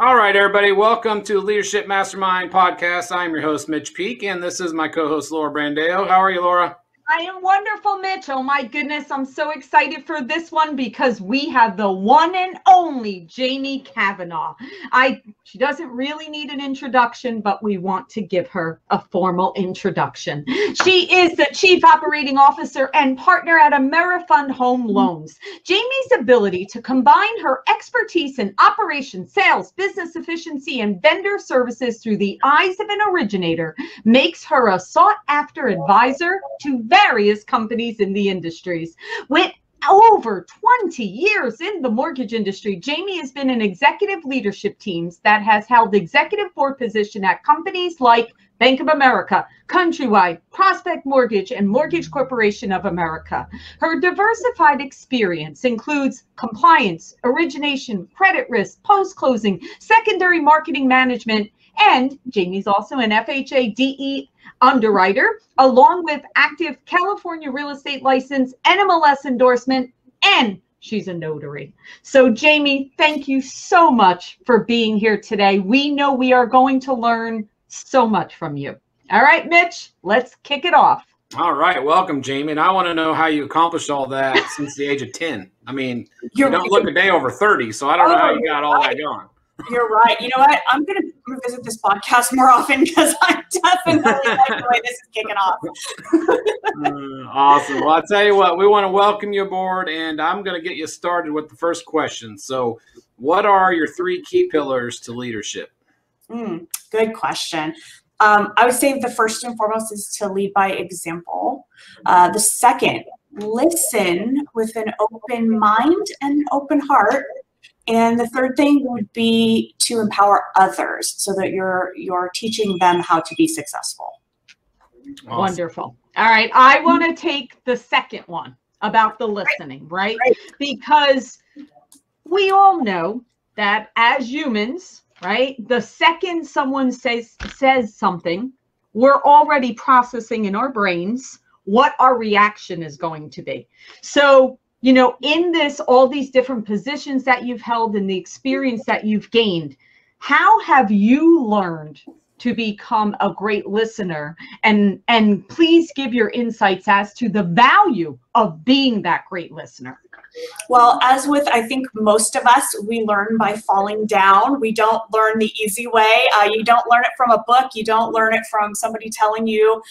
All right, everybody. Welcome to Leadership Mastermind podcast. I'm your host, Mitch Peak, and this is my co-host, Laura Brandeo. How are you, Laura? I am wonderful, Mitch. Oh my goodness, I'm so excited for this one because we have the one and only Jamie Cavanaugh. She doesn't really need an introduction, but we want to give her a formal introduction. She is the Chief Operating Officer and partner at Amerifund Home Loans. Jamie's ability to combine her expertise in operations, sales, business efficiency, and vendor services through the eyes of an originator makes her a sought-after advisor to various companies in the industries. With over 20 years in the mortgage industry, Jamie has been in executive leadership teams that has held executive board position at companies like Bank of America, Countrywide, Prospect Mortgage, and Mortgage Corporation of America. Her diversified experience includes compliance, origination, credit risk, post-closing, secondary marketing management, and Jamie's also an FHA DE underwriter, along with active California real estate license, NMLS endorsement, and she's a notary. So Jamie, thank you so much for being here today. We know we are going to learn so much from you. All right, Mitch, let's kick it off. All right. Welcome, Jamie. And I want to know how you accomplished all that since the age of 10. I mean, you don't look a day over 30, so I don't know how you got all that going. You're right. You know what? I'm going to visit this podcast more often because I definitely like the way this is kicking off. Awesome. Well, I'll tell you what, we want to welcome you aboard, and I'm going to get you started with the first question. So what are your 3 key pillars to leadership? Good question. I would say the first and foremost is to lead by example. The second, listen with an open mind and an open heart. And the third thing would be to empower others so that you're teaching them how to be successful. Awesome. Wonderful. All right. I want to take the second one about the listening, right? Because we all know that as humans, right, the second someone says something, we're already processing in our brains what our reaction is going to be. So, you know, in all these different positions that you've held and the experience that you've gained, how have you learned to become a great listener? And please give your insights as to the value of being that great listener. Well, as with, I think, most of us, we learn by falling down. We don't learn the easy way. You don't learn it from a book. You don't learn it from somebody telling you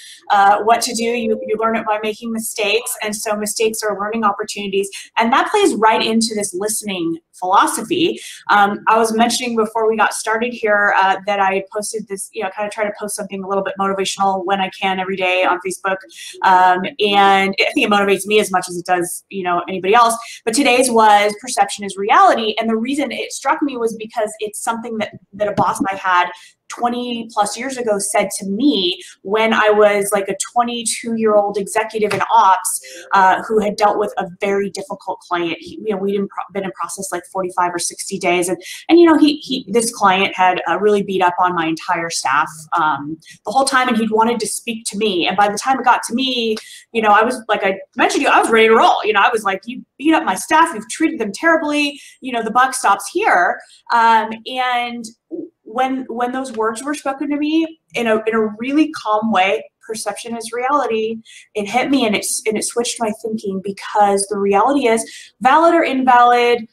what to do. You learn it by making mistakes. And so mistakes are learning opportunities. And that plays right into this listening philosophy. I was mentioning before we got started here that I posted this, kind of try to post something a little bit motivational when I can every day on Facebook. And I think it motivates me as much as it does, anybody else. But today's was perception is reality. And the reason it struck me was because it's something that a boss I had 20 plus years ago said to me when I was like a 22-year-old executive in ops who had dealt with a very difficult client. We'd been in process like 45 or 60 days. And this client had really beat up on my entire staff the whole time, and he'd wanted to speak to me. And by the time it got to me, I was, like I mentioned to you, I was ready to roll. I was like, you beat up my staff, you've treated them terribly, the buck stops here. And when those words were spoken to me in a really calm way, perception is reality, it hit me and it switched my thinking, because the reality is, valid or invalid,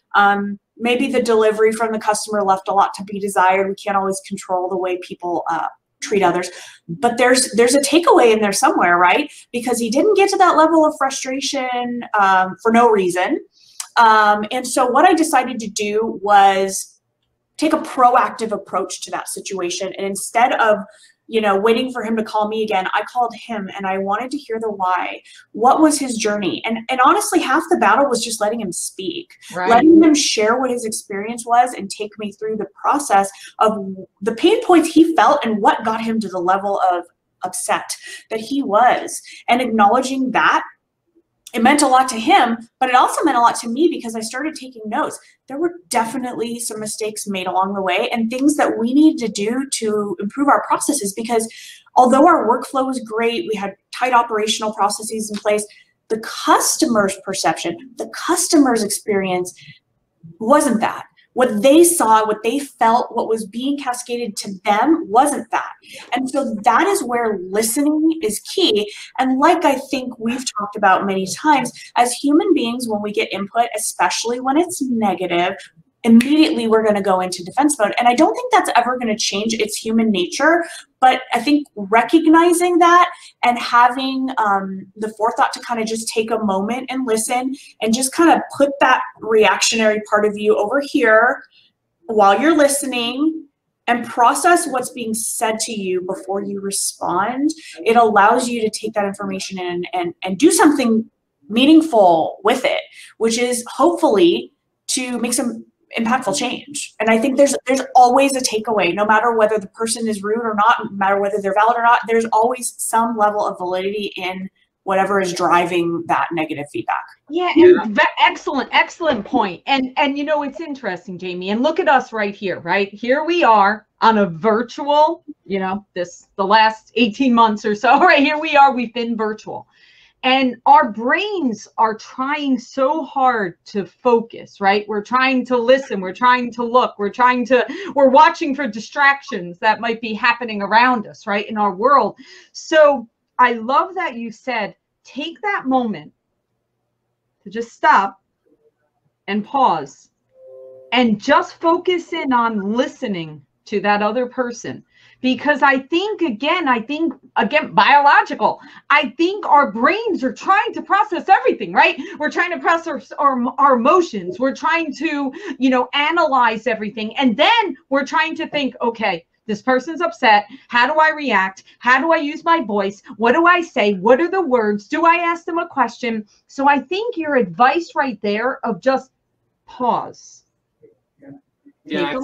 maybe the delivery from the customer left a lot to be desired. We can't always control the way people treat others, but there's a takeaway in there somewhere, right? Because he didn't get to that level of frustration for no reason. And so what I decided to do was take a proactive approach to that situation. And instead of, waiting for him to call me again, I called him and I wanted to hear the why. What was his journey? And honestly, half the battle was just letting him speak, letting him share what his experience was and take me through the process of the pain points he felt and what got him to the level of upset that he was. And acknowledging that, it meant a lot to him, but it also meant a lot to me because I started taking notes. There were definitely some mistakes made along the way and things that we needed to do to improve our processes, because although our workflow was great, we had tight operational processes in place, the customer's perception, the customer's experience wasn't that. What they saw, what they felt, what was being cascaded to them wasn't that. And so that is where listening is key. And like I think we've talked about many times, as human beings, when we get input, especially when it's negative, immediately we're going to go into defense mode. And I don't think that's ever going to change. It's human nature. But I think recognizing that and having the forethought to kind of just take a moment and listen and just kind of put that reactionary part of you over here while you're listening and process what's being said to you before you respond, it allows you to take that information in and do something meaningful with it, which is hopefully to make some impactful change. And I think there's always a takeaway, no matter whether the person is rude or not, no matter whether they're valid or not, there's always some level of validity in whatever is driving that negative feedback. Yeah, and excellent point. And you know, it's interesting, Jamie, and look at us right here, right? Here we are on a virtual, you know, the last 18 months or so, right? Here we are, we've been virtual. And our brains are trying so hard to focus, right? We're trying to listen, we're trying to look, we're watching for distractions that might be happening around us, right, in our world. So I love that you said, take that moment to just stop and pause and just focus in on listening to that other person. Because I think, again, biological, I think our brains are trying to process everything, right? We're trying to process our emotions. We're trying to, you know, analyze everything. And then we're trying to think, okay, this person's upset. How do I react? How do I use my voice? What do I say? What are the words? Do I ask them a question? So I think your advice right there of just pause. Yeah,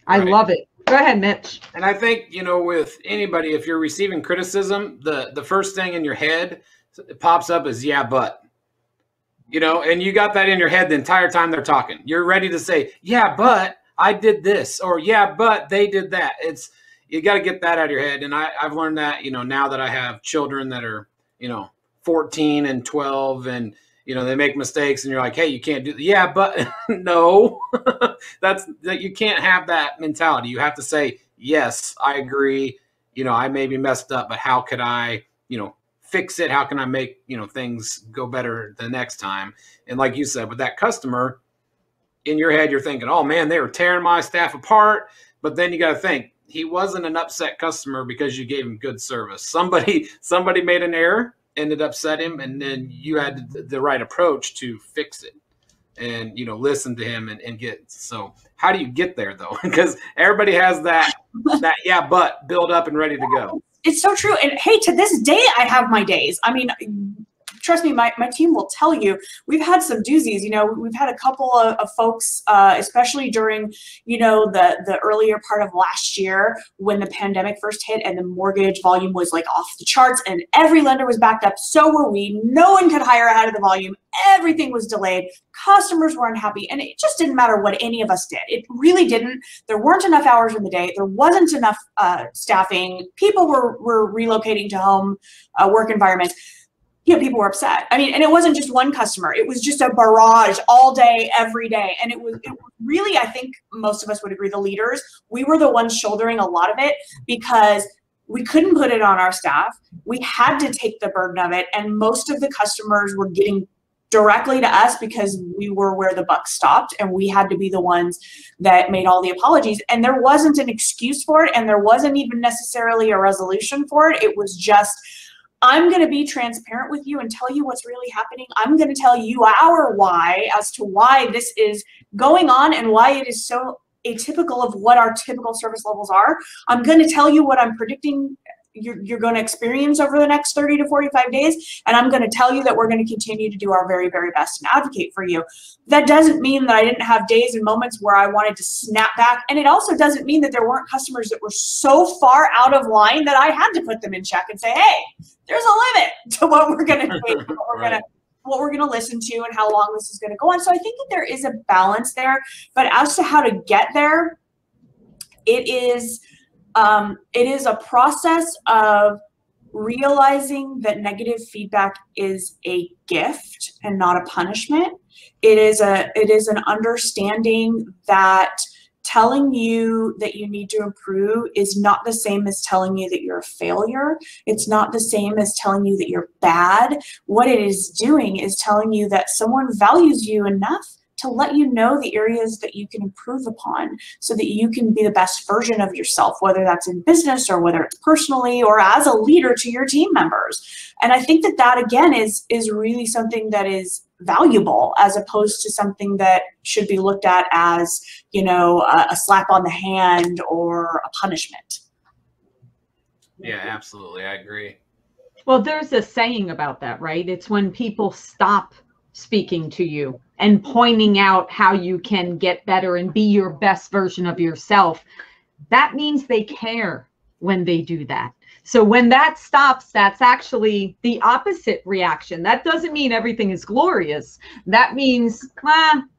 I love it. Go ahead, Mitch. And I think, you know, with anybody, if you're receiving criticism, the first thing in your head it pops up is, yeah, but. You know, and you got that in your head the entire time they're talking. You're ready to say, yeah, but I did this, or yeah, but they did that. You got to get that out of your head. And I've learned that, you know, now that I have children that are, you know, 14 and 12 and, you know, they make mistakes and you're like, hey, you can't do that. Yeah, but no, you can't have that mentality. You have to say, yes, I agree. You know, I may be messed up, but how could I, you know, fix it? How can I make, you know, things go better the next time? And like you said, with that customer in your head, you're thinking, oh man, they were tearing my staff apart. But then you got to think, he wasn't an upset customer because you gave him good service. Somebody made an error and it upset him, and then you had the right approach to fix it and, you know, listen to him and get. So how do you get there though? Because everybody has that yeah, but build up and ready to go. It's so true. And hey, to this day, I have my days. I mean, trust me, my team will tell you, we've had some doozies. You know, we've had a couple of folks, especially during, you know, the earlier part of last year when the pandemic first hit and the mortgage volume was like off the charts and every lender was backed up. So were we. No one could hire ahead of the volume. Everything was delayed. Customers were unhappy. And it just didn't matter what any of us did. It really didn't. There weren't enough hours in the day. There wasn't enough staffing. People were relocating to home work environments. You know, people were upset. I mean, and it wasn't just one customer. It was just a barrage all day, every day. And it was really, I think most of us would agree, the leaders, we were the ones shouldering a lot of it because we couldn't put it on our staff. We had to take the burden of it. And most of the customers were getting directly to us because we were where the buck stopped and we had to be the ones that made all the apologies. And there wasn't an excuse for it. And there wasn't even necessarily a resolution for it. It was just, I'm going to be transparent with you and tell you what's really happening. I'm going to tell you our why as to why this is going on and why it is so atypical of what our typical service levels are. I'm going to tell you what I'm predicting you're going to experience over the next 30 to 45 days. And I'm going to tell you that we're going to continue to do our very, very best and advocate for you. That doesn't mean that I didn't have days and moments where I wanted to snap back. And it also doesn't mean that there weren't customers that were so far out of line that I had to put them in check and say, hey, there's a limit to what we're going to do, what we're going to listen to and how long this is going to go on. So I think that there is a balance there, but as to how to get there, it is a process of realizing that negative feedback is a gift and not a punishment. It is an understanding that telling you that you need to improve is not the same as telling you that you're a failure. It's not the same as telling you that you're bad. What it is doing is telling you that someone values you enough to let you know the areas that you can improve upon so that you can be the best version of yourself, whether that's in business or whether it's personally or as a leader to your team members. And I think that that, again, is really something that is valuable as opposed to something that should be looked at as, you know, a slap on the hand or a punishment. Yeah, absolutely. I agree. Well, there's a saying about that, right? It's when people stop speaking to you and pointing out how you can get better and be your best version of yourself. That means they care when they do that. So when that stops, that's actually the opposite reaction. That doesn't mean everything is glorious. That means,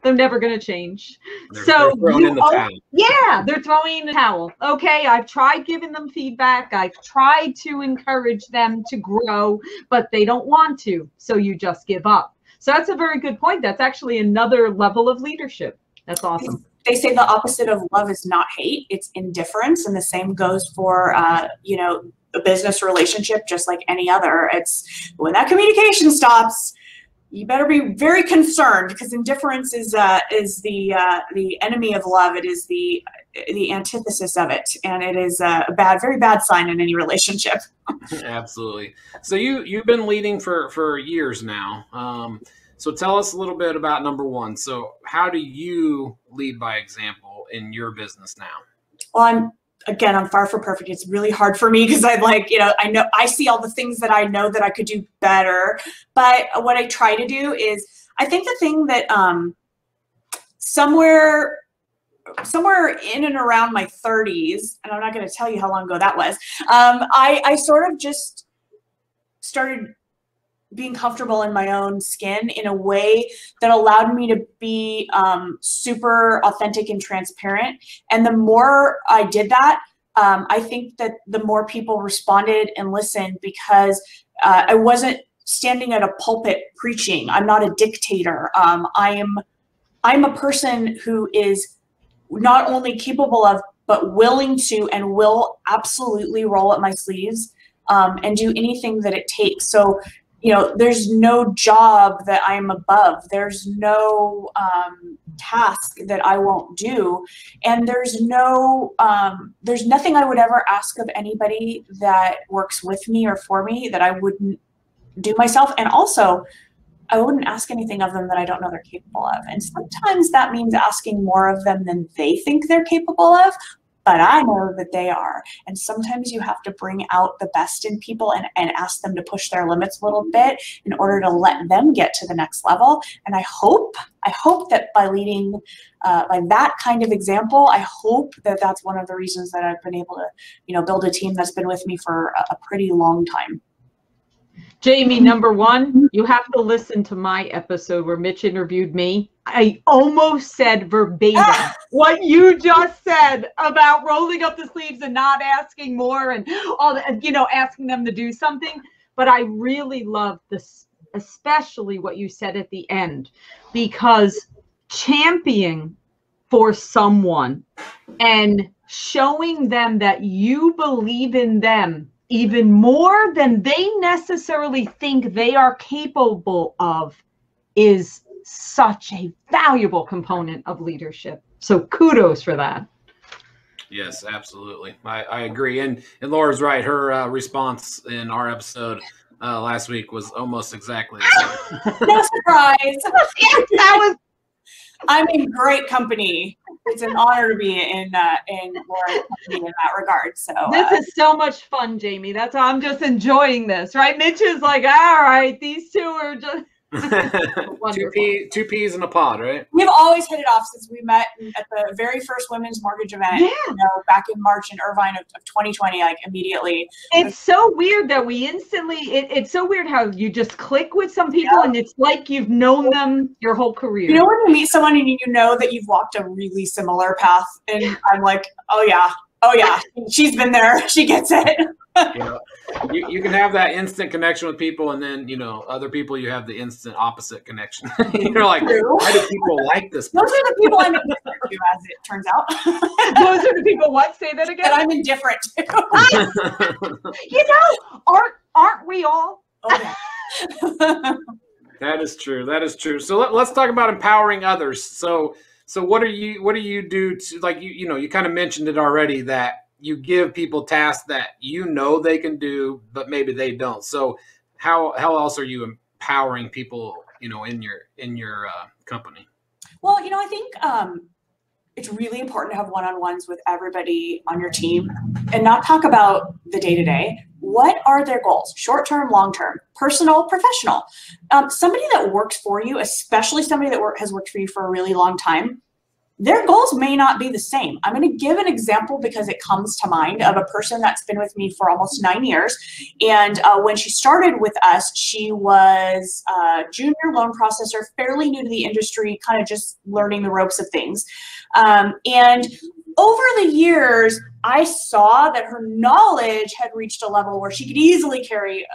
they're never going to change. They're throwing in the towel. Yeah, they're throwing in the towel. Okay, I've tried giving them feedback. I've tried to encourage them to grow, but they don't want to. So you just give up. So that's a very good point. That's actually another level of leadership. That's awesome. They say the opposite of love is not hate, it's indifference. And the same goes for, you know, a business relationship, just like any other. It's when that communication stops, you better be very concerned, because indifference is the enemy of love. It is the antithesis of it, and it is a very bad sign in any relationship. Absolutely. So you've been leading for years now. So tell us a little bit about number one. So how do you lead by example in your business now? Well, I'm far from perfect. It's really hard for me because I'm like, you know, I see all the things that I know that I could do better. But what I try to do is, I think the thing that somewhere in and around my 30s, and I'm not going to tell you how long ago that was, I sort of just started being comfortable in my own skin in a way that allowed me to be super authentic and transparent. And the more I did that, I think that the more people responded and listened, because I wasn't standing at a pulpit preaching. I'm not a dictator. I'm a person who is not only capable of, but willing to, and will absolutely roll up my sleeves and do anything that it takes. So, you know, there's no job that I'm above. There's no task that I won't do. And there's nothing I would ever ask of anybody that works with me or for me that I wouldn't do myself. And also, I wouldn't ask anything of them that I don't know they're capable of. And sometimes that means asking more of them than they think they're capable of, but I know that they are. And sometimes you have to bring out the best in people and ask them to push their limits a little bit in order to let them get to the next level. And I hope that by leading by that kind of example, I hope that that's one of the reasons that I've been able to, you know, build a team that's been with me for a pretty long time. Jamie, number one, you have to listen to my episode where Mitch interviewed me. I almost said verbatim what you just said about rolling up the sleeves and not asking more and all the, you know, asking them to do something. But I really love this, especially what you said at the end, because championing for someone and showing them that you believe in them even more than they necessarily think they are capable of is such a valuable component of leadership. So kudos for that. Yes, absolutely. I agree. And Laura's right. Her response in our episode last week was almost exactly the same. No surprise. That was. I'm in great company. It's an honor to be in Laura's company in that regard. So this is so much fun, Jamie. That's how I'm just enjoying this, right? Mitch is like, all right, these two are just two peas in a pod, right? We've always hit it off since we met at the very first women's mortgage event, yeah. You know, back in March in Irvine of 2020, like immediately. It's so weird that we instantly, it's so weird how you just click with some people, yeah. And it's like you've known them your whole career. You know when you meet someone and you know that you've walked a really similar path, and I'm like, oh yeah, she's been there, she gets it. You know, you can have that instant connection with people, and then, you know, other people, you have the instant opposite connection. You're like, why do people like this person? Those are the people I'm indifferent to, as it turns out. Those are the people, what? Say that again? That I'm indifferent to. You know, aren't we all? Oh, yeah. That is true. That is true. So let's talk about empowering others. So what do you do to, like, you know, you kind of mentioned it already, that you give people tasks that you know they can do, but maybe they don't. So how else are you empowering people, you know, in your company? Well, you know, I think it's really important to have one-on-ones with everybody on your team and not talk about the day-to-day. What are their goals? Short-term, long-term, personal, professional. Somebody that works for you, especially somebody that has worked for you for a really long time, their goals may not be the same. I'm going to give an example because it comes to mind of a person that's been with me for almost 9 years. And when she started with us, she was a junior loan processor, fairly new to the industry, kind of just learning the ropes of things. And over the years, I saw that her knowledge had reached a level where she could easily carry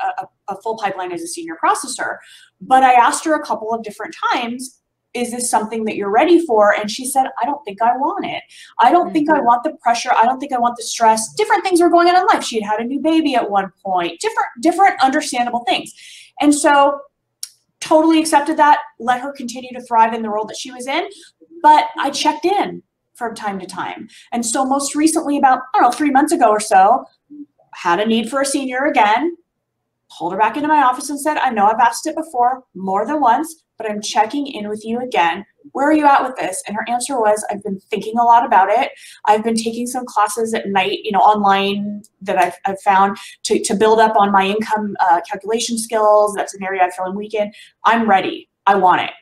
a full pipeline as a senior processor. But I asked her a couple of different times, is this something that you're ready for? And she said, I don't think I want it. I don't think I want the pressure. I don't think I want the stress. Different things were going on in life. She had a new baby at one point, different understandable things. And so totally accepted that, let her continue to thrive in the role that she was in. But I checked in from time to time. And so most recently, about, I don't know, 3 months ago or so, had a need for a senior again, pulled her back into my office and said, I know I've asked it before more than once, but I'm checking in with you again. Where are you at with this? And her answer was, I've been thinking a lot about it. I've been taking some classes at night, you know, online that I've found to build up on my income calculation skills. That's an area I feel in weekend. I'm ready. I want it.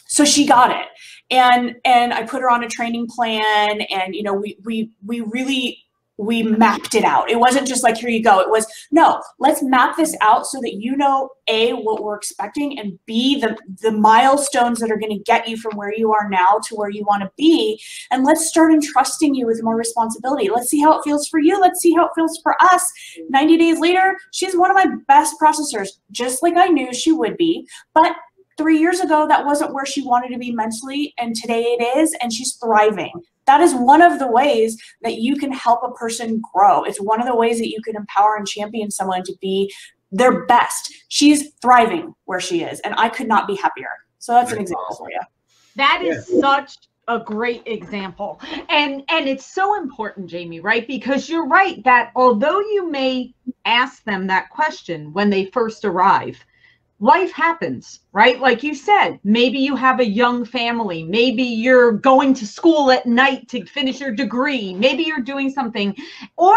So she got it. And I put her on a training plan, and, you know, we mapped it out. It wasn't just like, here you go. It was, no, let's map this out so that you know, A, what we're expecting, and B, the milestones that are going to get you from where you are now to where you want to be. And let's start entrusting you with more responsibility. Let's see how it feels for you. Let's see how it feels for us. 90 days later, she's one of my best processors, just like I knew she would be. But 3 years ago, that wasn't where she wanted to be mentally, and today it is, and she's thriving. That is one of the ways that you can help a person grow. It's one of the ways that you can empower and champion someone to be their best. She's thriving where she is, and I could not be happier. So that's an example for you. That is such a great example. And it's so important, Jamie, right? Because you're right that although you may ask them that question when they first arrive, life happens, right? Like you said, maybe you have a young family. Maybe you're going to school at night to finish your degree. Maybe you're doing something, or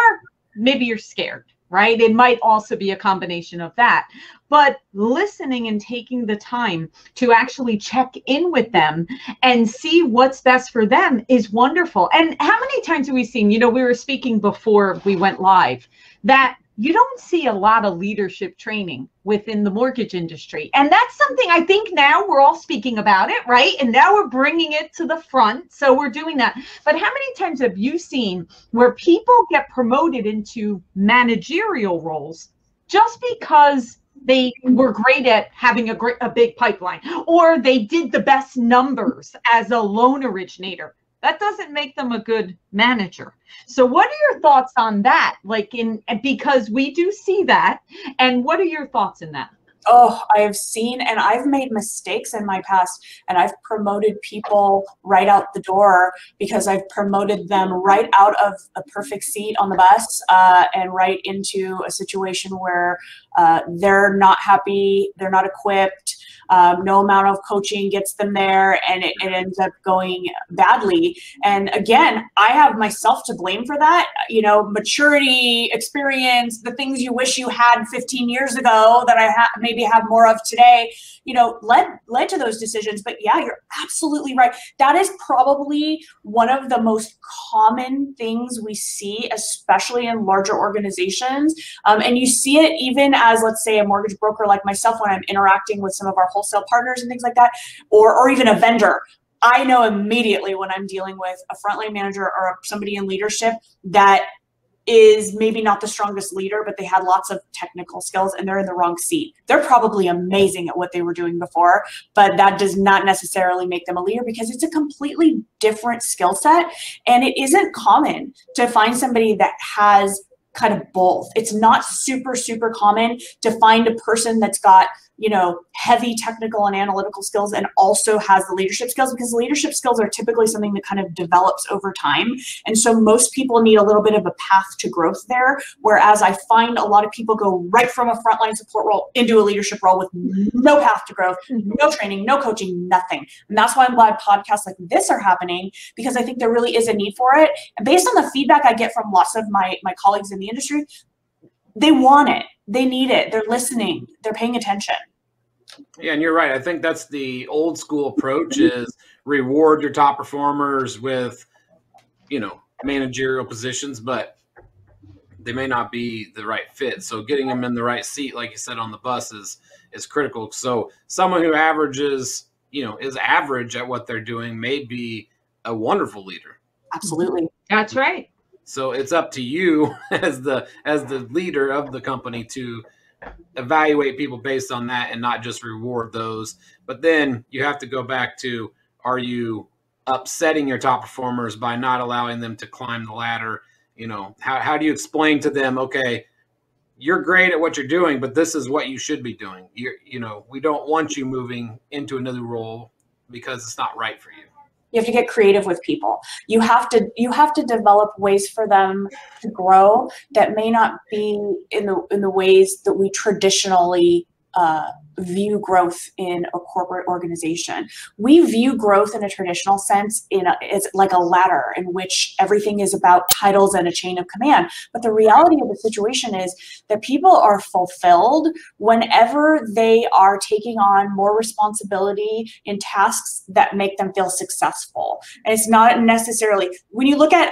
maybe you're scared, right? It might also be a combination of that. But listening and taking the time to actually check in with them and see what's best for them is wonderful. And how many times have we seen, you know, we were speaking before we went live, that you don't see a lot of leadership training within the mortgage industry. And that's something I think now we're all speaking about it, right? And now we're bringing it to the front. So we're doing that. But how many times have you seen where people get promoted into managerial roles just because they were great at having a big pipeline, or they did the best numbers as a loan originator? That doesn't make them a good manager. So what are your thoughts on that? Like, because we do see that. And what are your thoughts in that? Oh, I have seen, and I've made mistakes in my past, and I've promoted people right out the door because I've promoted them right out of a perfect seat on the bus and right into a situation where they're not happy, they're not equipped, no amount of coaching gets them there, and it ends up going badly. And again, I have myself to blame for that. You know, maturity, experience, the things you wish you had 15 years ago that I maybe have more of today, you know, led to those decisions. But yeah, you're absolutely right. That is probably one of the most common things we see, especially in larger organizations. And you see it even as, let's say, a mortgage broker like myself, when I'm interacting with some of our wholesale partners and things like that, or even a vendor. I know immediately when I'm dealing with a frontline manager or somebody in leadership that is maybe not the strongest leader, but they had lots of technical skills and they're in the wrong seat. They're probably amazing at what they were doing before, but that does not necessarily make them a leader because it's a completely different skill set. And it isn't common to find somebody that has kind of both. It's not super, super common to find a person that's got, you know, heavy technical and analytical skills and also has the leadership skills, because leadership skills are typically something that kind of develops over time. And so most people need a little bit of a path to growth there. Whereas I find a lot of people go right from a frontline support role into a leadership role with no path to growth, no training, no coaching, nothing. And that's why I'm glad podcasts like this are happening, because I think there really is a need for it. And based on the feedback I get from lots of my colleagues in the industry, they want it. They need it. They're listening. They're paying attention. Yeah, and you're right. I think that's the old school approach, is reward your top performers with, you know, managerial positions, but they may not be the right fit. So getting them in the right seat, like you said, on the bus is critical. So someone who averages, you know, is average at what they're doing may be a wonderful leader. Absolutely. That's right. So it's up to you as the leader of the company to evaluate people based on that and not just reward those. But then you have to go back to, are you upsetting your top performers by not allowing them to climb the ladder? You know, how do you explain to them, okay, you're great at what you're doing, but this is what you should be doing. You know, we don't want you moving into another role because it's not right for you. You have to get creative with people. You have to develop ways for them to grow that may not be in the ways that we traditionally view growth in a corporate organization. We view growth in a traditional sense it's like a ladder in which everything is about titles and a chain of command. But the reality of the situation is that people are fulfilled whenever they are taking on more responsibility in tasks that make them feel successful. And it's not necessarily, when you look at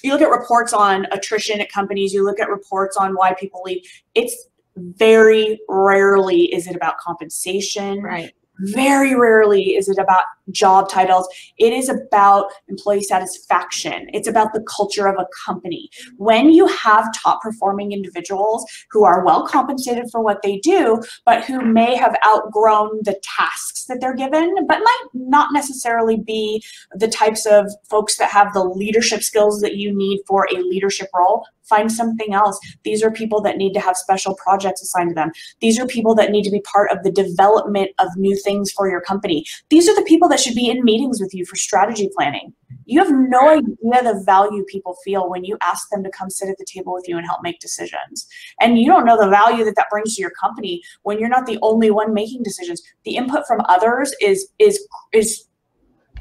reports on attrition at companies, you look at reports on why people leave, it's very rarely is it about compensation. Right. Very rarely is it about job titles. It is about employee satisfaction. It's about the culture of a company. When you have top performing individuals who are well compensated for what they do, but who may have outgrown the tasks that they're given, but might not necessarily be the types of folks that have the leadership skills that you need for a leadership role, find something else. These are people that need to have special projects assigned to them. These are people that need to be part of the development of new things for your company. These are the people that should be in meetings with you for strategy planning. You have no idea the value people feel when you ask them to come sit at the table with you and help make decisions. And you don't know the value that brings to your company when you're not the only one making decisions. The input from others is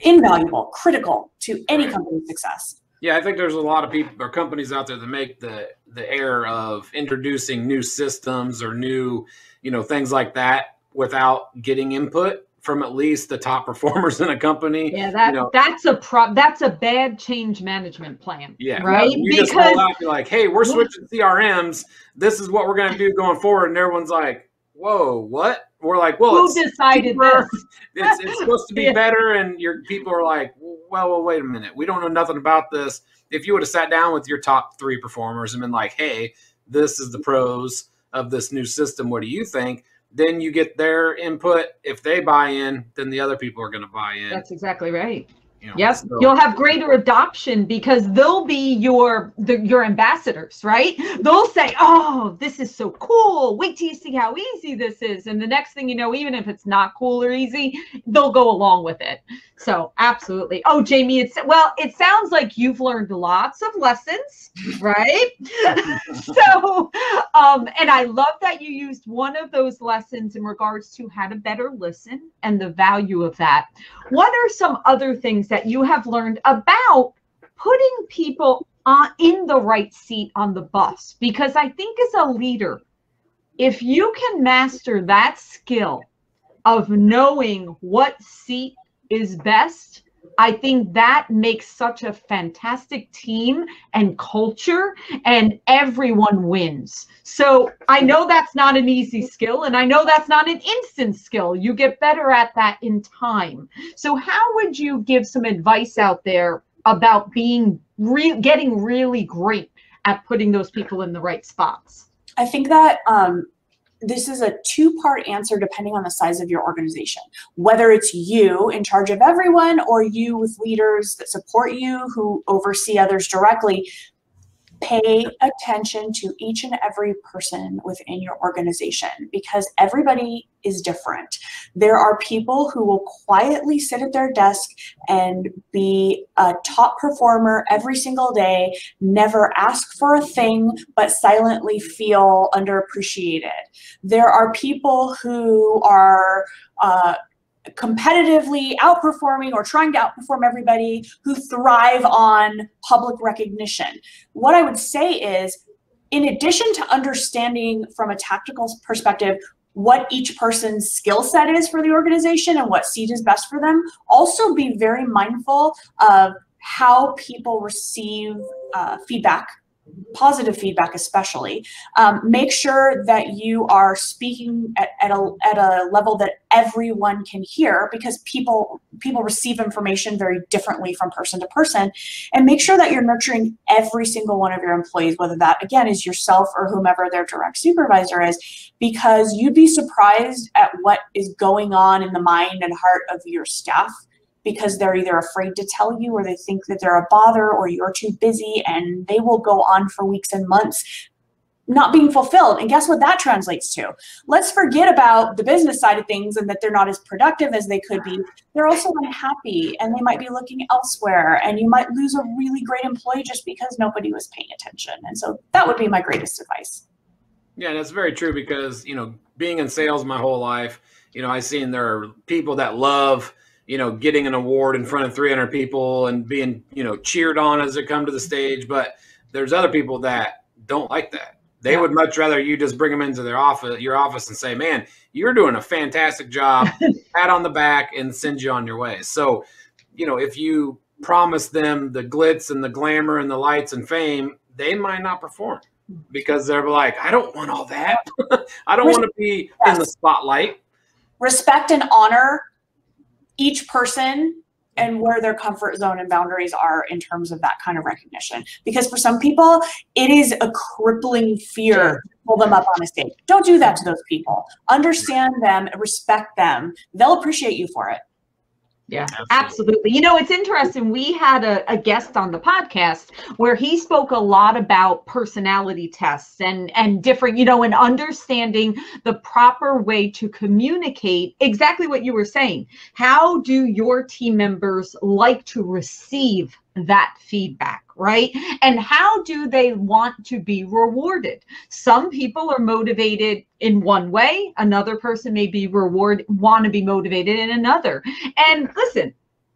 invaluable, critical to any company's success. Yeah, I think there's a lot of people or companies out there that make the error of introducing new systems or new, you know, things like that without getting input from at least the top performers in a company. Yeah, that's a bad change management plan. Yeah, right. You just roll out, you're like, hey, we're switching CRMs. This is what we're going to do going forward, and everyone's like, whoa, what? We're like, well, who decided this? It's supposed to be better, and your people are like, well, wait a minute. We don't know nothing about this. If you would have sat down with your top 3 performers and been like, hey, this is the pros of this new system. What do you think? Then you get their input. If they buy in, then the other people are going to buy in. That's exactly right. You know, yes, so you'll have greater adoption because they'll be your ambassadors, right? They'll say, oh, this is so cool. Wait till you see how easy this is. And the next thing you know, even if it's not cool or easy, they'll go along with it. So absolutely. Oh, Jamie, it sounds like you've learned lots of lessons, right? So, and I love that you used one of those lessons in regards to how to better listen and the value of that. What are some other things that you have learned about putting people in the right seat on the bus? Because I think as a leader, if you can master that skill of knowing what seat is best, I think that makes such a fantastic team and culture, and everyone wins. So I know that's not an easy skill, and I know that's not an instant skill. You get better at that in time. So how would you give some advice out there about getting really great at putting those people in the right spots? I think that this is a two-part answer depending on the size of your organization. Whether it's you in charge of everyone or you with leaders that support you who oversee others directly, pay attention to each and every person within your organization because everybody is different. There are people who will quietly sit at their desk and be a top performer every single day, never ask for a thing, but silently feel underappreciated. There are people who are competitively outperforming or trying to outperform everybody, who thrive on public recognition. What I would say is, in addition to understanding from a tactical perspective what each person's skill set is for the organization and what seat is best for them, also be very mindful of how people receive feedback, positive feedback especially. Make sure that you are speaking at a level that everyone can hear, because people receive information very differently from person to person. And make sure that you're nurturing every single one of your employees, whether that again is yourself or whomever their direct supervisor is, because you'd be surprised at what is going on in the mind and heart of your staff, because they're either afraid to tell you or they think that they're a bother or you're too busy, and they will go on for weeks and months not being fulfilled. And guess what that translates to? Let's forget about the business side of things and that they're not as productive as they could be. They're also unhappy and they might be looking elsewhere, and you might lose a really great employee just because nobody was paying attention. And so that would be my greatest advice. Yeah, that's very true, because, being in sales my whole life, I've seen there are people that love getting an award in front of 300 people and being, cheered on as they come to the stage. But there's other people that don't like that. They would much rather you just bring them into your office and say, man, you're doing a fantastic job, pat on the back, and send you on your way. So, if you promise them the glitz and the glamour and the lights and fame, they might not perform, because they're like, I don't want all that. I don't want to be in the spotlight. Respect and honor each person and where their comfort zone and boundaries are in terms of that kind of recognition. Because for some people, it is a crippling fear to pull them up on a stage. Don't do that to those people. Understand them, respect them. They'll appreciate you for it. Yeah, absolutely. It's interesting. We had a guest on the podcast where he spoke a lot about personality tests and different, and understanding the proper way to communicate exactly what you were saying. How do your team members like to receive that feedback, right? And how do they want to be rewarded? Some people are motivated in one way. Another person may be want to be motivated in another. And listen,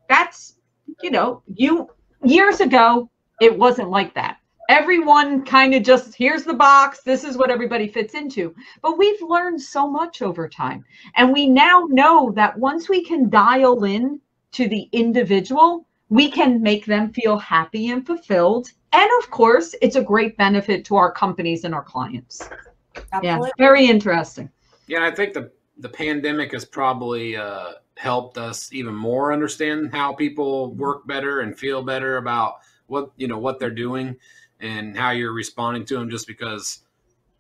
that's, years ago, it wasn't like that. Everyone kind of just, here's the box, this is what everybody fits into. But we've learned so much over time. And we now know that once we can dial in to the individual, we can make them feel happy and fulfilled. And of course, it's a great benefit to our companies and our clients. Absolutely. Yeah, very interesting. Yeah, and I think the pandemic has probably helped us even more understand how people work better and feel better about what they're doing and how you're responding to them, just because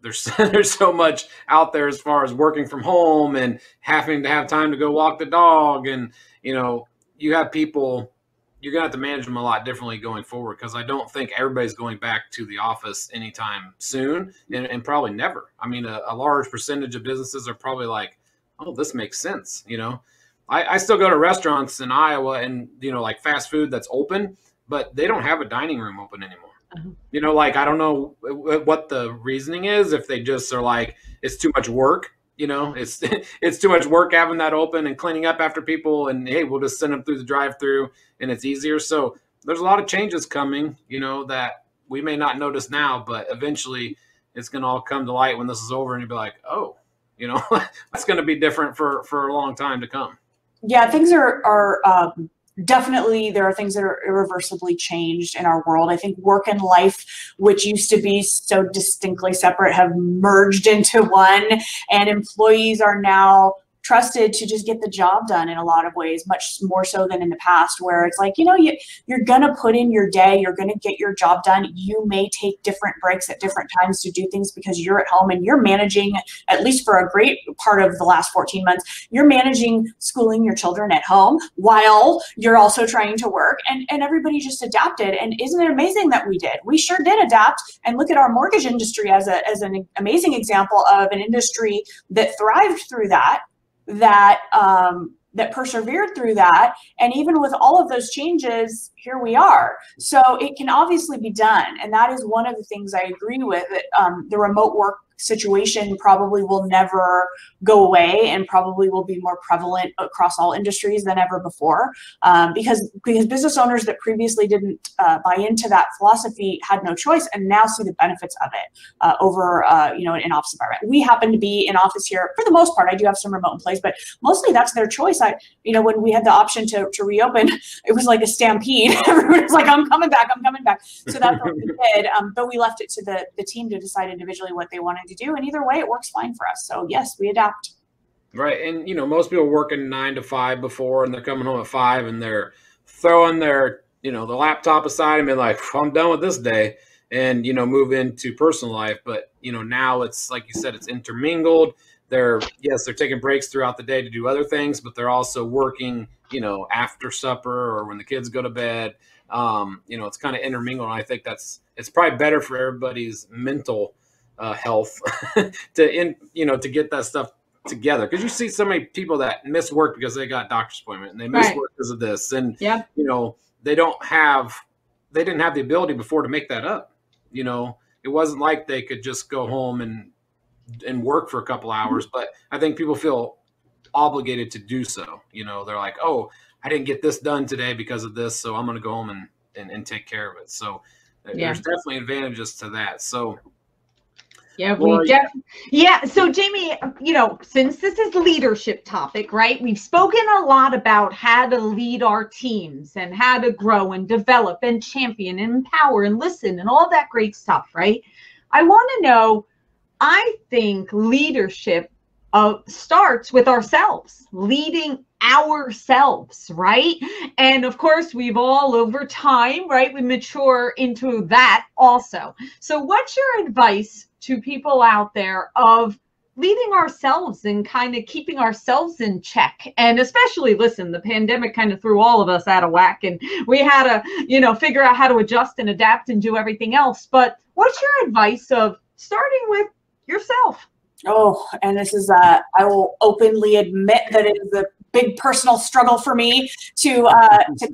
there's so much out there as far as working from home and having to have time to go walk the dog. And, you have people, you're going to have to manage them a lot differently going forward, because I don't think everybody's going back to the office anytime soon, and probably never. I mean, a large percentage of businesses are probably like, oh, this makes sense. I still go to restaurants in Iowa and, like fast food that's open, but they don't have a dining room open anymore. I don't know what the reasoning is, if they just are like, it's too much work. It's too much work having that open and cleaning up after people, and hey, we'll just send them through the drive-through and it's easier. So there's a lot of changes coming, that we may not notice now, but eventually it's going to all come to light when this is over, and you'll be like, oh, that's going to be different for a long time to come. Yeah, things are definitely, there are things that are irreversibly changed in our world. I think work and life, which used to be so distinctly separate, have merged into one, and employees are now trusted to just get the job done in a lot of ways, much more so than in the past, where it's like, you're going to put in your day, you're going to get your job done. You may take different breaks at different times to do things because you're at home and you're managing, at least for a great part of the last 14 months, you're managing schooling your children at home while you're also trying to work, and everybody just adapted. And isn't it amazing that we did? We sure did adapt. And look at our mortgage industry as an amazing example of an industry that thrived through that persevered through that. And even with all of those changes, here we are. So it can obviously be done. And that is one of the things I agree with. The remote work situation probably will never go away and probably will be more prevalent across all industries than ever before, because business owners that previously didn't buy into that philosophy had no choice and now see the benefits of it over an office environment. We happen to be in office here for the most part. I do have some remote employees, but mostly that's their choice. When we had the option to reopen, it was like a stampede. Everyone was like, I'm coming back. So that's what we did. But we left it to the team to decide individually what they wanted to do. And either way, it works fine for us. So yes, we adapt. Right. And, most people working 9 to 5 before, and they're coming home at 5 and they're throwing their, the laptop aside and be like, I'm done with this day, and, move into personal life. But, now it's like you said, it's intermingled. They're taking breaks throughout the day to do other things, but they're also working, after supper or when the kids go to bed. It's kind of intermingled. And I think it's probably better for everybody's mental health to get that stuff together, because you see so many people that miss work because they got doctor's appointment and they miss work because of this, and they didn't have the ability before to make that up. It wasn't like they could just go home and work for a couple hours, but I think people feel obligated to do so. They're like, oh, I didn't get this done today because of this, so I'm going to go home and take care of it. So there's definitely advantages to that. So so Jamie, since this is leadership topic, right? We've spoken a lot about how to lead our teams and how to grow and develop and champion and empower and listen and all that great stuff, right? I want to know, I think leadership starts with ourselves, leading ourselves, right? And of course, we've all over time, right? We mature into that also. So what's your advice to people out there of leading ourselves and kind of keeping ourselves in check? And especially, listen, the pandemic kind of threw all of us out of whack, and we had to, figure out how to adjust and adapt and do everything else. But what's your advice of starting with yourself? Oh, and this is, I will openly admit that it is a big personal struggle for me to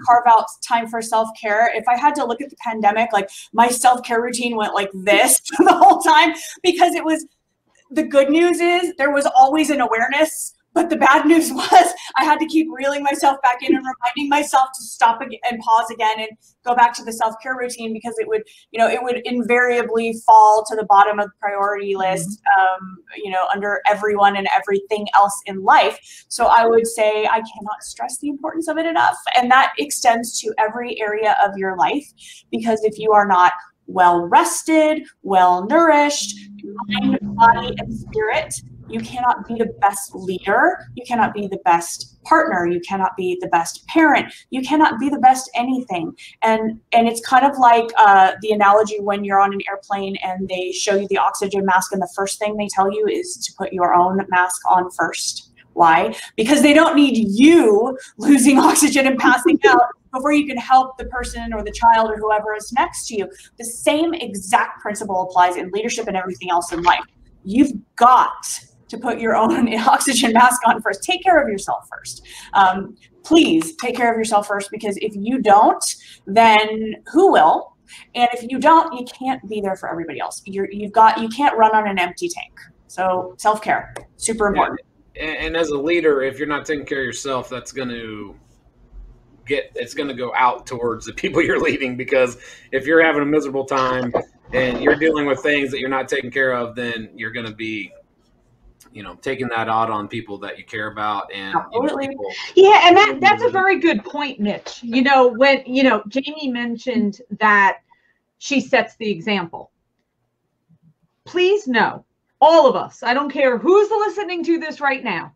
carve out time for self-care. If I had to look at the pandemic, like my self-care routine went like this the whole time, because the good news is there was always an awareness. But the bad news was I had to keep reeling myself back in and reminding myself to stop and pause again and go back to the self-care routine, because it would invariably fall to the bottom of the priority list, under everyone and everything else in life. So I would say I cannot stress the importance of it enough. And that extends to every area of your life, because if you are not well rested, well nourished, mind, body, and spirit, you cannot be the best leader. You cannot be the best partner. You cannot be the best parent. You cannot be the best anything. And it's kind of like the analogy when you're on an airplane and they show you the oxygen mask, and the first thing they tell you is to put your own mask on first. Why? Because they don't need you losing oxygen and passing out before you can help the person or the child or whoever is next to you. The same exact principle applies in leadership and everything else in life. You've got to put your own oxygen mask on first. Take care of yourself first. Please take care of yourself first, because if you don't, then who will? And if you don't, you can't be there for everybody else. You can't run on an empty tank. So self-care, super important. And as a leader, if you're not taking care of yourself, that's going to go out towards the people you're leading, because if you're having a miserable time and you're dealing with things that you're not taking care of, then you're going to be taking that out on people that you care about. And and that's a very good point, Mitch. When Jamie mentioned that she sets the example, please know, all of us, I don't care who's listening to this right now,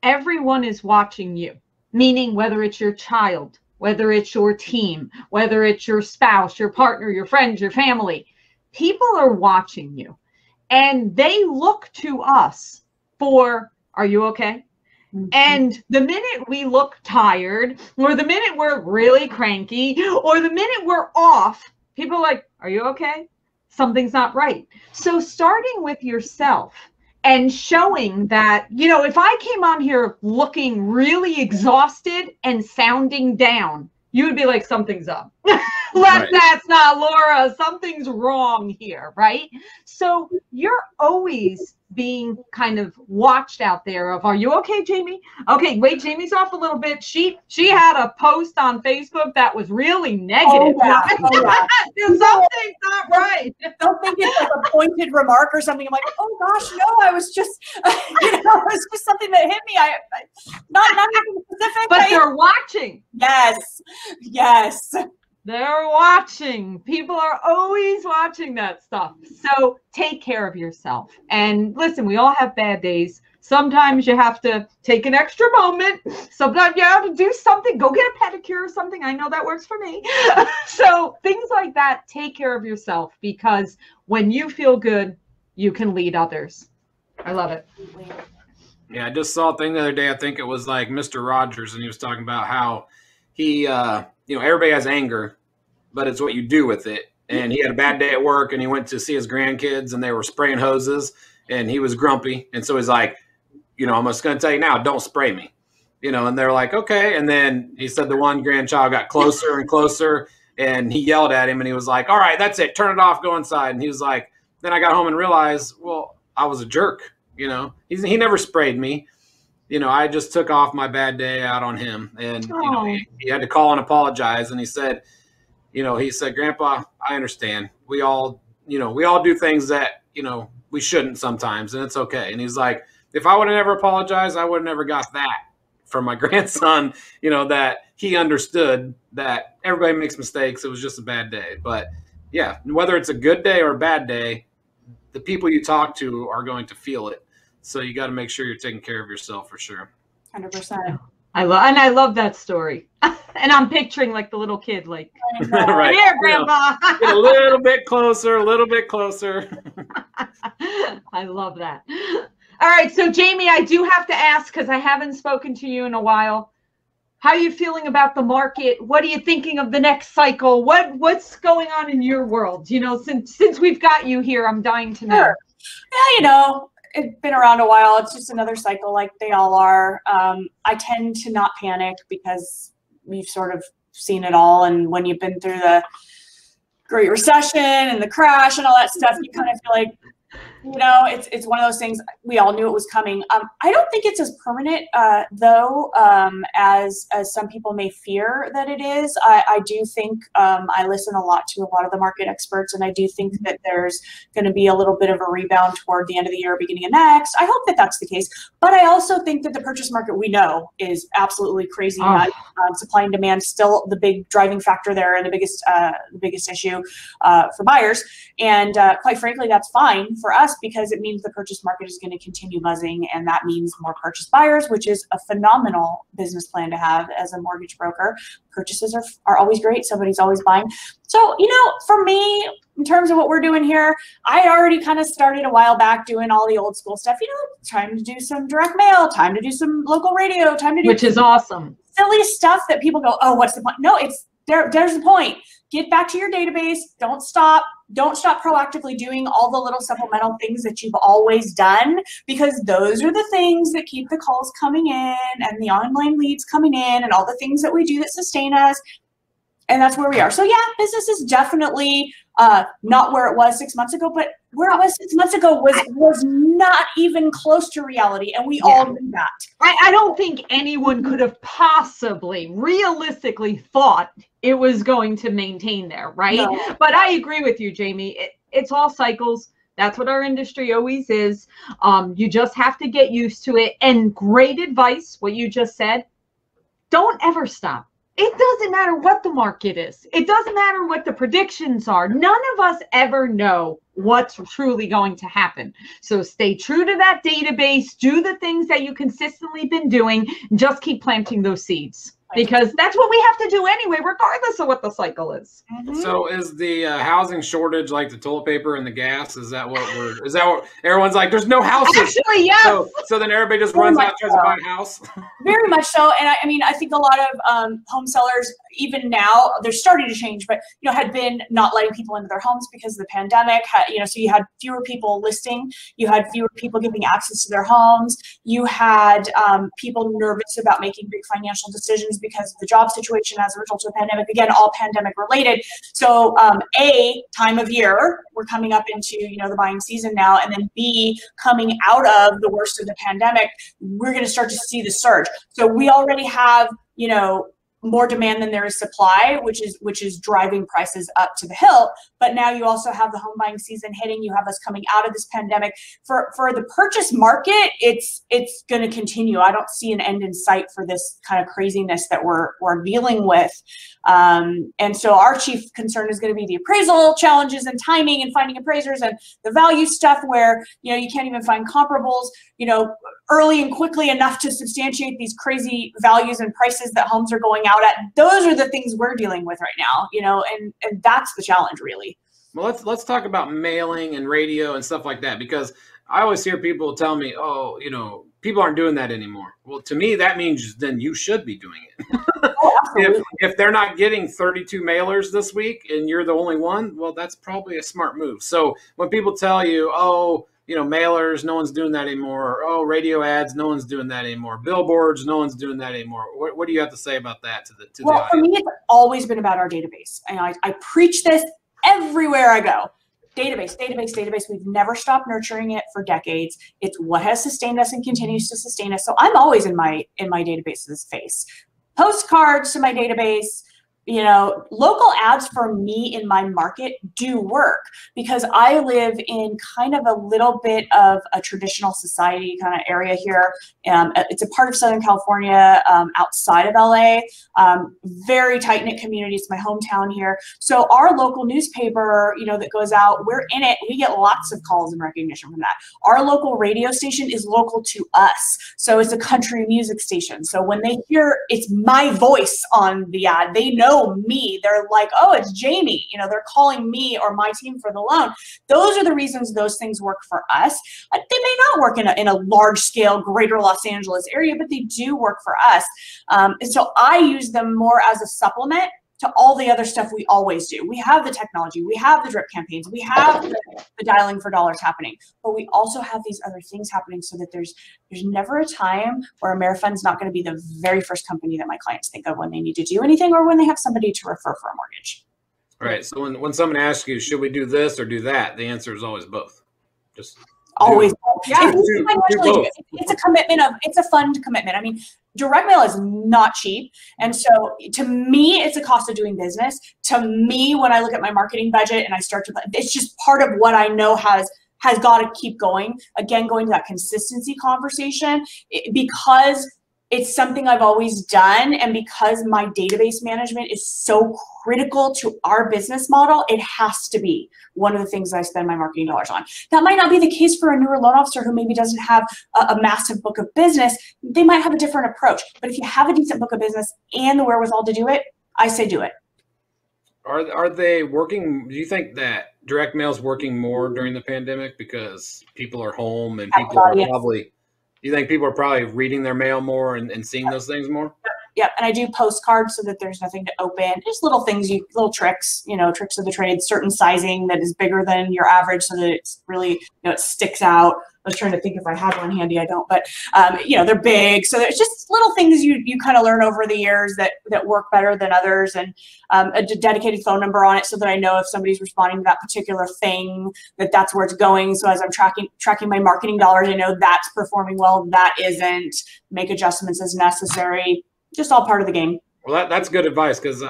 everyone is watching you, meaning whether it's your child, whether it's your team, whether it's your spouse, your partner, your friends, your family, people are watching you. And they look to us for, are you okay? Mm-hmm. And the minute we look tired, or the minute we're really cranky, or the minute we're off, people are like, are you okay? Something's not right. So starting with yourself and showing that, you know, if I came on here looking really exhausted and sounding down, you would be like, something's up. Right. That's not Laura. Something's wrong here, right? So you're always being kind of watched out there of, are you okay, Jamie? Okay, wait, Jamie's off a little bit. She had a post on Facebook that was really negative. Oh, yeah. Something's not right. Don't think it's like a pointed remark or something. I'm like, oh gosh, no, I was just, it was just something that hit me. Not even specific. But they're watching. Yes, yes. They're watching. People are always watching that stuff. So take care of yourself. And listen, we all have bad days. Sometimes you have to take an extra moment. Sometimes you have to do something. Go get a pedicure or something. I know that works for me. So things like that, take care of yourself, because when you feel good, you can lead others. I love it. Yeah, I just saw a thing the other day. I think it was like Mr. Rogers, and he was talking about how he you know, everybody has anger, but it's what you do with it. And he had a bad day at work, and he went to see his grandkids, and they were spraying hoses, and he was grumpy. And so he's like, you know, I'm just going to tell you now, don't spray me, you know. And they're like, okay. And then he said the one grandchild got closer and closer, and he yelled at him, and he was like, all right, that's it. Turn it off. Go inside. And he was like, then I got home and realized, well, I was a jerk. You know, he never sprayed me. You know, I just took off my bad day out on him, and, you know, he had to call and apologize. And he said, you know, he said, Grandpa, I understand. We all, you know, we all do things that, you know, we shouldn't sometimes, and it's okay. And he's like, if I would have never apologized, I would have never got that from my grandson, you know, that he understood that everybody makes mistakes. It was just a bad day. But yeah, whether it's a good day or a bad day, the people you talk to are going to feel it. So you got to make sure you're taking care of yourself for sure. 100%. I love that story. And I'm picturing like the little kid, like, right here, Grandpa. Get a little bit closer, a little bit closer. I love that. All right, so Jamie, I do have to ask, because I haven't spoken to you in a while. How are you feeling about the market? What are you thinking of the next cycle? What's going on in your world? You know, since we've got you here, I'm dying to know. Sure. Yeah, you know, it's been around a while. It's just another cycle like they all are. I tend to not panic because we've sort of seen it all. And when you've been through the Great Recession and the crash and all that stuff, you kind of feel like, you know, it's one of those things. We all knew it was coming. I don't think it's as permanent, though, as some people may fear that it is. I do think I listen a lot to a lot of the market experts, and I do think that there's going to be a little bit of a rebound toward the end of the year, beginning of next. I hope that that's the case. But I also think that the purchase market we know is absolutely crazy. Supply and demand still the big driving factor there, and the biggest issue for buyers. And quite frankly, that's fine for us, because it means the purchase market is going to continue buzzing, and that means more purchase buyers, which is a phenomenal business plan to have as a mortgage broker. Purchases are always great. Somebody's always buying. So, you know, for me, in terms of what we're doing here, I already kind of started a while back doing all the old school stuff, you know, time to do some direct mail, time to do some local radio, time to do, which is awesome, silly stuff that people go, oh, what's the point? No, it's there's the point. Get back to your database. Don't stop proactively doing all the little supplemental things that you've always done, because those are the things that keep the calls coming in and the online leads coming in and all the things that we do that sustain us. And that's where we are. So yeah, business is definitely not where it was 6 months ago, but where it was 6 months ago was not even close to reality. And we all knew that. I don't think anyone could have possibly realistically thought it was going to maintain there, right? No. But I agree with you, Jamie. It's all cycles. That's what our industry always is. You just have to get used to it. And great advice, what you just said, don't ever stop. it doesn't matter what the market is. It doesn't matter what the predictions are. None of us ever know what's truly going to happen. So stay true to that database, do the things that you consistently been doing, and just keep planting those seeds. Because that's what we have to do anyway, regardless of what the cycle is. So is the housing shortage like the toilet paper and the gas? Is that what everyone's like, there's no houses? Actually, yes. So then everybody just runs out and tries to buy a house? Very much so. And I mean, I think a lot of home sellers, even now, they're starting to change, but, you know, had been not letting people into their homes because of the pandemic. So you had fewer people listing. You had fewer people giving access to their homes. You had people nervous about making big financial decisions because of the job situation as a result of the pandemic. Again, all pandemic related. So time of year, we're coming up into, you know, the buying season now, and then B, coming out of the worst of the pandemic, we're going to start to see the surge. So we already have, you know, more demand than there is supply, which is driving prices up to the hill. But now you also have the home buying season hitting. You have us coming out of this pandemic. For the purchase market, it's going to continue. I don't see an end in sight for this kind of craziness that we're dealing with. And so our chief concern is going to be the appraisal challenges and timing and finding appraisers and the value stuff where, you know, you can't even find comparables, you know, early and quickly enough to substantiate these crazy values and prices that homes are going out at. Those are the things we're dealing with right now, you know, and that's the challenge, really. Well, let's talk about mailing and radio and stuff like that, because I always hear people tell me, oh, you know, people aren't doing that anymore. Well, to me, that means then you should be doing it. If they're not getting 32 mailers this week and you're the only one, well, that's probably a smart move. So when people tell you, oh, you know, mailers, no one's doing that anymore. Or, oh, radio ads, no one's doing that anymore. Billboards, no one's doing that anymore. What do you have to say about that to the audience? Well, for me, it's always been about our database. And I preach this everywhere I go. Database, database, database. We've never stopped nurturing it for decades. It's what has sustained us and continues to sustain us. So I'm always in my database's face. Postcards to my database. You know, local ads for me in my market do work because I live in kind of a little bit of a traditional society kind of area here. It's a part of Southern California, outside of LA, very tight-knit community. It's my hometown here. So our local newspaper, you know, that goes out, we're in it. We get lots of calls and recognition from that. Our local radio station is local to us. So it's a country music station. So when they hear it's my voice on the ad, they know me. They're like, oh, it's Jamie. You know, they're calling me or my team for the loan. Those are the reasons those things work for us. They may not work in a large scale greater Los Angeles area, but they do work for us. And so I use them more as a supplement to all the other stuff we always do. We have the technology, we have the drip campaigns, we have the dialing for dollars happening, but we also have these other things happening so that there's never a time where AmeriFund's not going to be the very first company that my clients think of when they need to do anything or when they have somebody to refer for a mortgage. All right. So when someone asks you, should we do this or do that? The answer is always both. Just always. Yeah, it's a commitment it's a fund commitment. I mean, direct mail is not cheap. And so to me, it's a cost of doing business. To me, when I look at my marketing budget and I start to, it's just part of what I know has got to keep going. Again, going to that consistency conversation, because it's something I've always done. And because my database management is so critical to our business model, it has to be one of the things I spend my marketing dollars on. That might not be the case for a newer loan officer who maybe doesn't have a massive book of business. They might have a different approach. But if you have a decent book of business and the wherewithal to do it, I say do it. Are they working? Do you think that direct mail is working more during the pandemic because people are home and people are probably... You think people are probably reading their mail more and seeing those things more? Yep. And I do postcards so that there's nothing to open. Just little things, little tricks, tricks of the trade, certain sizing that is bigger than your average so that it's really, it sticks out. I was trying to think if I had one handy. I don't, but they're big. So there's just little things you kind of learn over the years that work better than others, and a dedicated phone number on it so that I know if somebody's responding to that particular thing, that's where it's going. So as I'm tracking my marketing dollars, I know that's performing well, that isn't, make adjustments as necessary. Just all part of the game. Well, that's good advice because,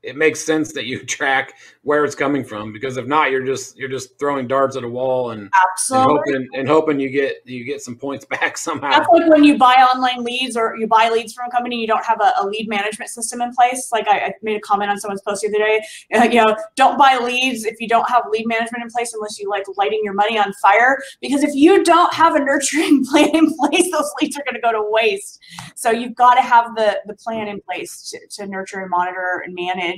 it makes sense that you track where it's coming from, because if not, you're just throwing darts at a wall and hoping you get some points back somehow. That's like when you buy online leads or you buy leads from a company, you don't have a lead management system in place. Like I made a comment on someone's post the other day, don't buy leads if you don't have lead management in place, unless you like lighting your money on fire, because if you don't have a nurturing plan in place, those leads are going to go to waste. So you've got to have the plan in place to nurture and monitor and manage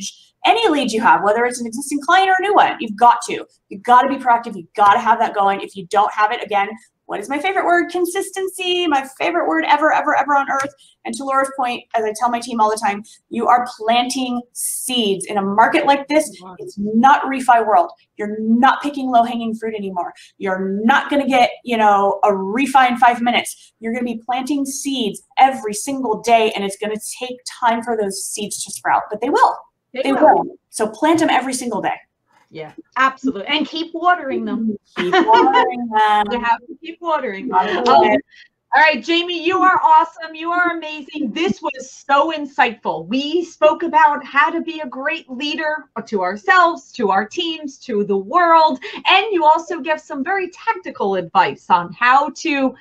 any lead you have, whether it's an existing client or a new one. You've got to be proactive. You've got to have that going. If you don't have it, again, what is my favorite word? Consistency, my favorite word ever on earth. And to Laura's point, as I tell my team all the time, you are planting seeds. In a market like this, it's not refi world. You're not picking low-hanging fruit anymore. You're not going to get, a refi in 5 minutes. You're going to be planting seeds every single day, and it's going to take time for those seeds to sprout, but they will. They will. So plant them every single day. Yeah, absolutely. And keep watering them. Keep watering them. You have to keep watering them. All right, Jamie, you are awesome. You are amazing. This was so insightful. We spoke about how to be a great leader to ourselves, to our teams, to the world. And you also give some very tactical advice on how to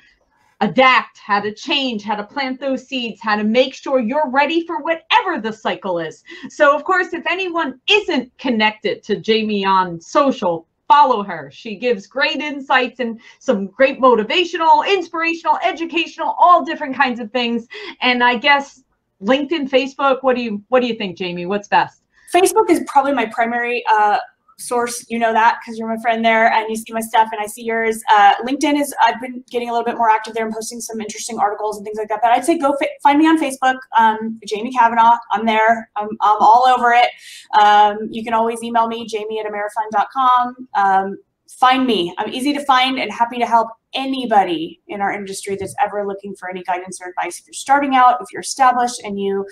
adapt, how to change, how to plant those seeds, how to make sure you're ready for whatever the cycle is. So, of course, if anyone isn't connected to Jamie on social, follow her. She gives great insights and some great motivational, inspirational, educational, all different kinds of things. And I guess LinkedIn, Facebook, what do you think, Jamie? What's best? Facebook is probably my primary source. You know that because you're my friend there and you see my stuff and I see yours. LinkedIn is, I've been getting a little bit more active there and posting some interesting articles and things like that. But I'd say go find me on Facebook, Jamie Cavanaugh. I'm there. I'm all over it. You can always email me, jamie@amerifund.com. Find me. I'm easy to find and happy to help anybody in our industry that's ever looking for any guidance or advice. If you're starting out, if you're established and you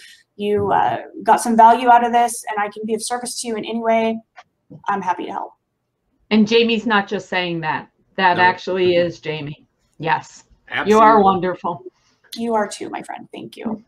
got some value out of this and I can be of service to you in any way, I'm happy to help. And Jamie's not just saying that. That actually is Jamie. Yes. Absolutely. You are wonderful. You are too, my friend. Thank you.